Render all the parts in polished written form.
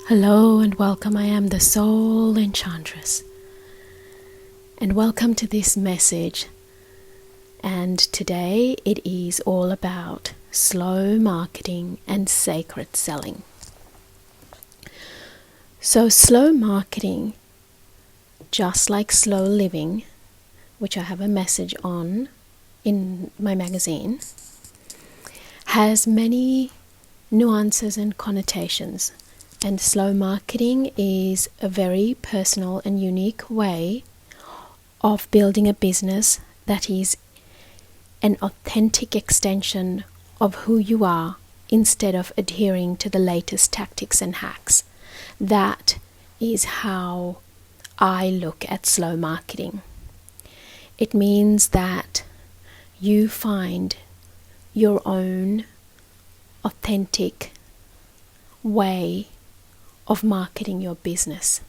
Hello and welcome. I am the Soul Enchantress, and welcome to this message. And today it is all about slow marketing and sacred selling. So slow marketing, just like slow living, which I have a message on in my magazine, has many nuances and connotations. And slow marketing is a very personal and unique way of building a business that is an authentic extension of who you are instead of adhering to the latest tactics and hacks. That is how I look at slow marketing. It means that you find your own authentic way of marketing your business,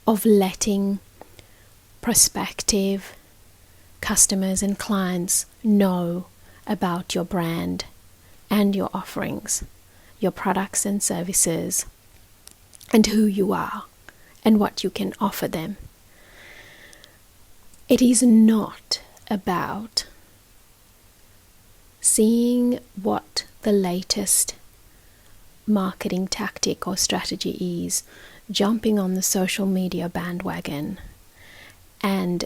of letting prospective customers and clients know about your brand and your offerings, your products and services, and who you are and what you can offer them. It is not about seeing what the latest marketing tactic or strategy is, jumping on the social media bandwagon and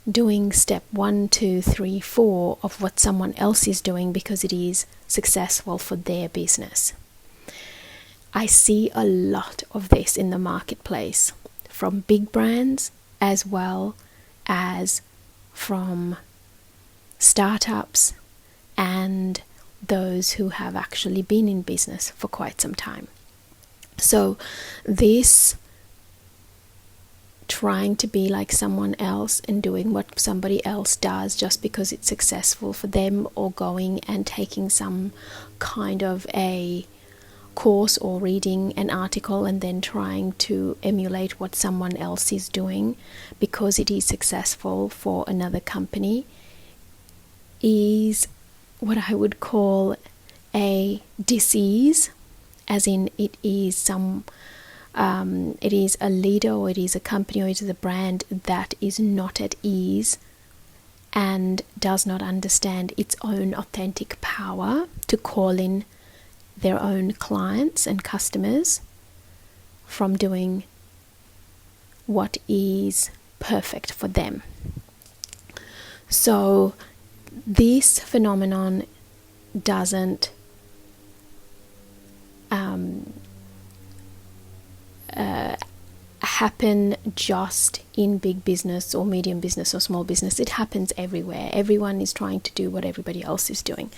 doing step 1, 2, 3, 4 of what someone else is doing because it is successful for their business. I see a lot of this in the marketplace, from big brands as well as from startups and those who have actually been in business for quite some time. So this trying to be like someone else and doing what somebody else does just because it's successful for them, or going and taking some kind of a course or reading an article and then trying to emulate what someone else is doing because it is successful for another company, is what I would call a disease, as in it is a leader, or it is a company, or it is a brand that is not at ease and does not understand its own authentic power to call in their own clients and customers from doing what is perfect for them. So this phenomenon doesn't happen just in big business or medium business or small business. It happens everywhere. Everyone is trying to do what everybody else is doing.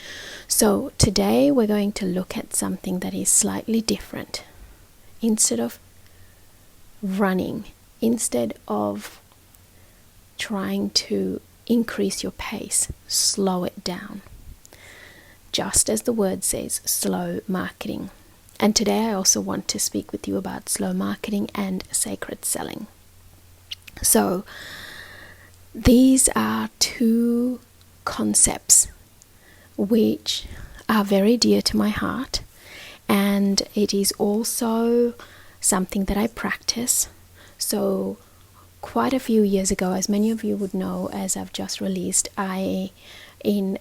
So today we're going to look at something that is slightly different. Instead of trying to increase your pace, slow it down. Just as the word says, slow marketing. And today I also want to speak with you about slow marketing and sacred selling. So these are two concepts which are very dear to my heart, and it is also something that I practice. So quite a few years ago, as many of you would know, as I've just released, in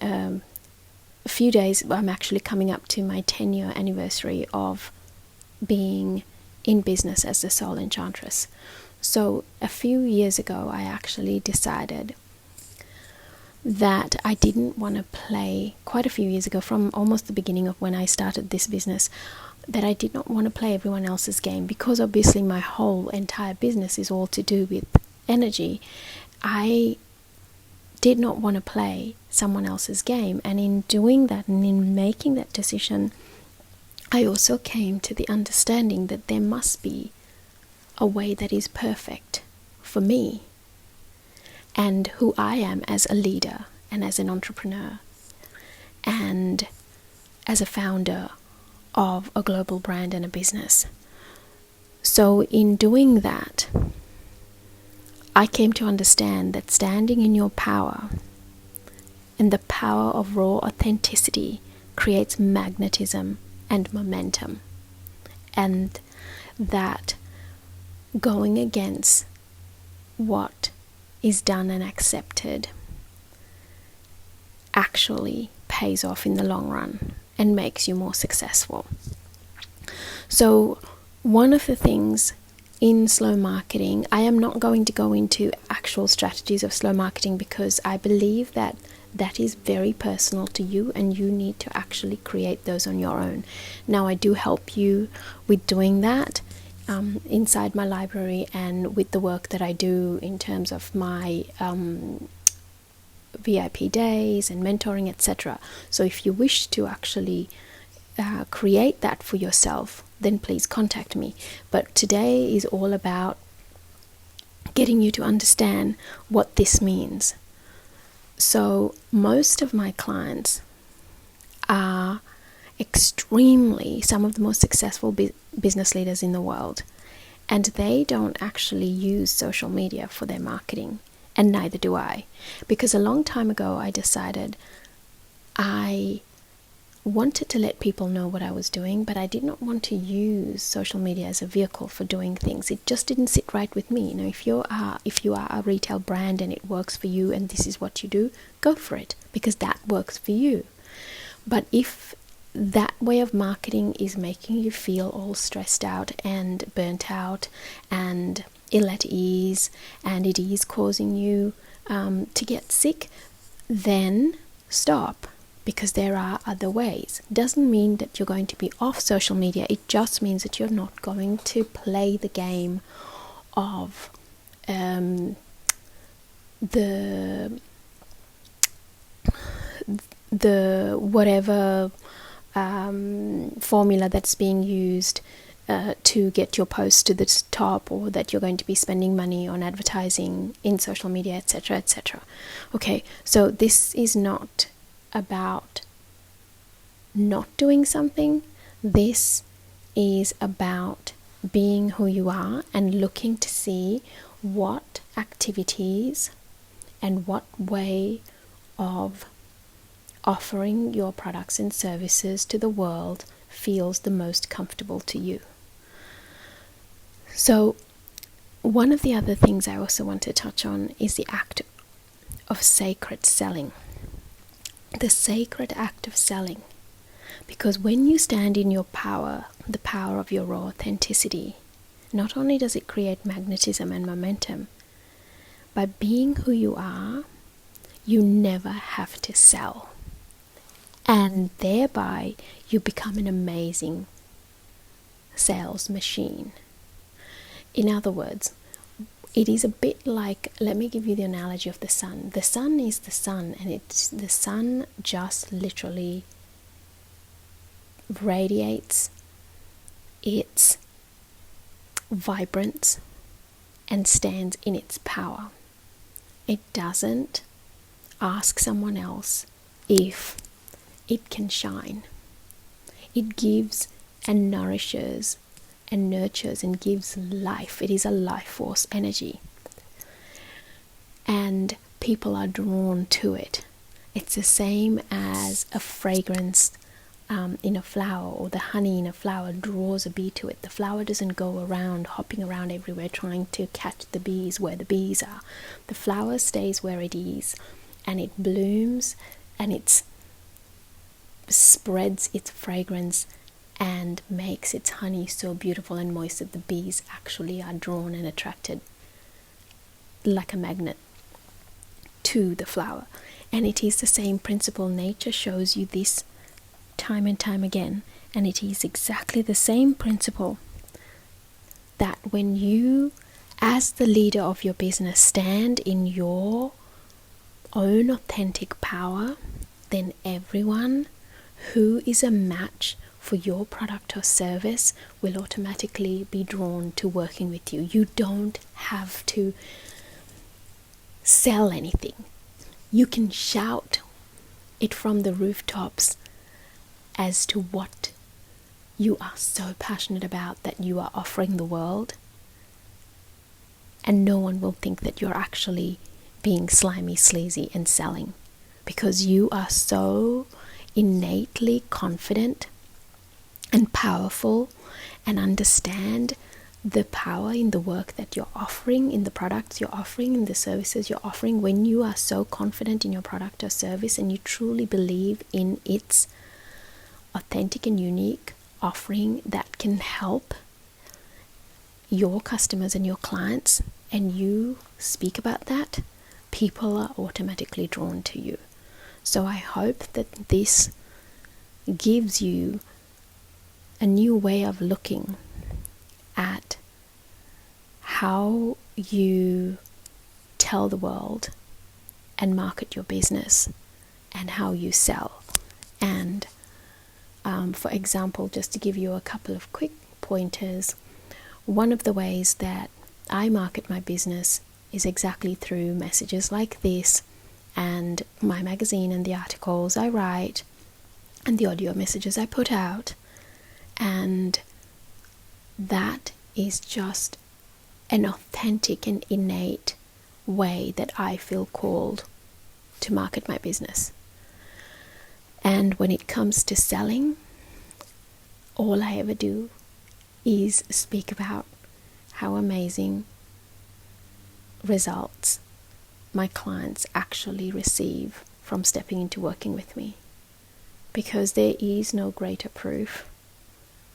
a few days, I'm actually coming up to my 10-year anniversary of being in business as the Soul Enchantress. So a few years ago, I actually decided that I didn't want to play, quite a few years ago, from almost the beginning of when I started this business, that I did not want to play everyone else's game, because obviously my whole entire business is all to do with energy. I did not want to play someone else's game, and in doing that and in making that decision, I also came to the understanding that there must be a way that is perfect for me and who I am as a leader and as an entrepreneur and as a founder of a global brand and a business. So in doing that, I came to understand that standing in your power and the power of raw authenticity creates magnetism and momentum. And that going against what is done and accepted actually pays off in the long run and makes you more successful. So one of the things in slow marketing, I am not going to go into actual strategies of slow marketing because I believe that is very personal to you and you need to actually create those on your own. Now, I do help you with doing that inside my library and with the work that I do in terms of my VIP days and mentoring, etc. So if you wish to actually create that for yourself, then please contact me. But today is all about getting you to understand what this means. So most of my clients are extremely, some of the most successful business leaders in the world, and they don't actually use social media for their marketing, and neither do I, because a long time ago I decided I wanted to let people know what I was doing, but I did not want to use social media as a vehicle for doing things. It just didn't sit right with me. You know, if you are a retail brand and it works for you and this is what you do, go for it, because that works for you. But if that way of marketing is making you feel all stressed out and burnt out and ill at ease, and it is causing you to get sick, then stop. Because there are other ways. Doesn't mean that you're going to be off social media. It just means that you're not going to play the game of the whatever formula that's being used to get your post to the top, or that you're going to be spending money on advertising in social media, etc., etc. Okay, so this is not about not doing something. This is about being who you are and looking to see what activities and what way of offering your products and services to the world feels the most comfortable to you. So one of the other things I also want to touch on is the act of sacred selling. The sacred act of selling. Because when you stand in your power, the power of your raw authenticity, not only does it create magnetism and momentum, by being who you are, you never have to sell. And thereby, you become an amazing sales machine. In other words, it is a bit like, let me give you the analogy of the sun. The sun is the sun, and the sun just literally radiates its vibrance and stands in its power. It doesn't ask someone else if it can shine. It gives and nourishes and nurtures and gives life. It is a life force energy. And people are drawn to it. It's the same as a fragrance in a flower, or the honey in a flower draws a bee to it. The flower doesn't go around hopping around everywhere trying to catch the bees where the bees are. The flower stays where it is, and it blooms, and it spreads its fragrance and makes its honey so beautiful and moist that the bees actually are drawn and attracted like a magnet to the flower. And it is the same principle. Nature shows you this time and time again, and it is exactly the same principle, that when you, as the leader of your business, stand in your own authentic power, then everyone who is a match for your product or service will automatically be drawn to working with you. You don't have to sell anything. You can shout it from the rooftops as to what you are so passionate about that you are offering the world, and no one will think that you're actually being slimy, sleazy and selling, because you are so innately confident and powerful and understand the power in the work that you're offering, in the products you're offering, in the services you're offering. When you are so confident in your product or service and you truly believe in its authentic and unique offering that can help your customers and your clients, and you speak about that, people are automatically drawn to you. So I hope that this gives you a new way of looking at how you tell the world and market your business and how you sell. And for example, just to give you a couple of quick pointers, one of the ways that I market my business is exactly through messages like this, and my magazine and the articles I write and the audio messages I put out. And that is just an authentic and innate way that I feel called to market my business. And when it comes to selling, all I ever do is speak about how amazing results my clients actually receive from stepping into working with me. Because there is no greater proof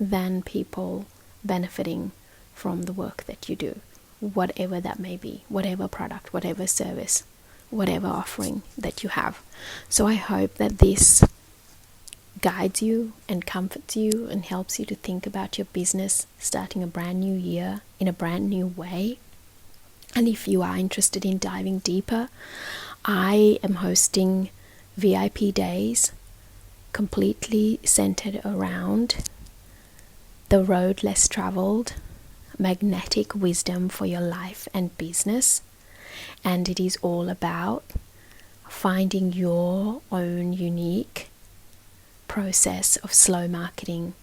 than people benefiting from the work that you do, whatever that may be, whatever product, whatever service, whatever offering that you have. So I hope that this guides you and comforts you and helps you to think about your business starting a brand new year in a brand new way. And if you are interested in diving deeper, I am hosting VIP days completely centered around the road less traveled, magnetic wisdom for your life and business. And it is all about finding your own unique process of slow marketing,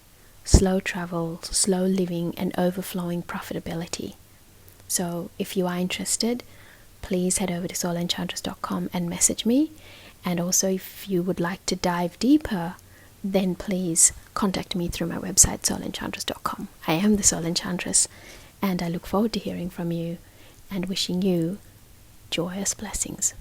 slow travel, slow living, and overflowing profitability. So if you are interested, please head over to soulenchantress.com and message me. And also, if you would like to dive deeper, then please contact me through my website, soulenchantress.com. I am the Soul Enchantress, and I look forward to hearing from you and wishing you joyous blessings.